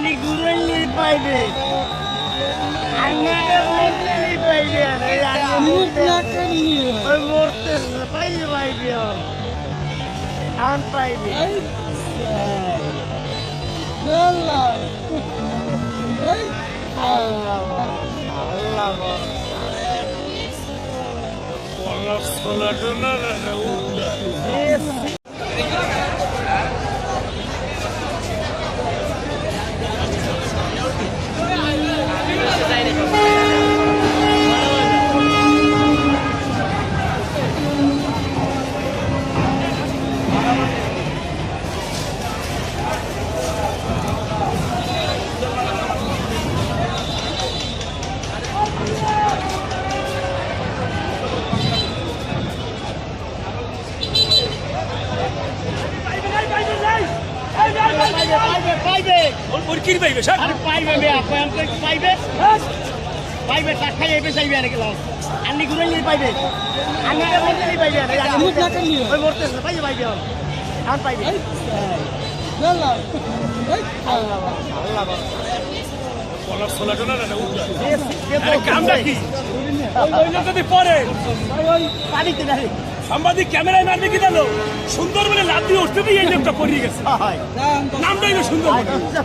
Ani gurulli paide. Ani gurulli paide. Ani morte paide paide. An paide. Allah. Allah. Allah. Allah salatuna la uda. কি পাইবে sir? আরে পাইবে বে আপনি আমাকে পাইবে পাইবে টাকা যাইবে চাইবে আর গেল আনি ঘুরে পাইবে আনি মরতে পাইবে আরে আনি ওই মরতে পাইবে পাইবে আর পাইবে আল্লাহ আল্লাহ আল্লাহ বলা সোলাটনা না উঠা আরে কামটা কি ওই লোক যদি পড়ে ওই পানিতে নাই সাংবাদিক ক্যামেরায় মারবে কি জানো সুন্দর বলে লাভ দিয়ে উঠতে দিয়ে এই লোকটা পড়িয়ে গেছে হয় নামটাই না সুন্দর আচ্ছা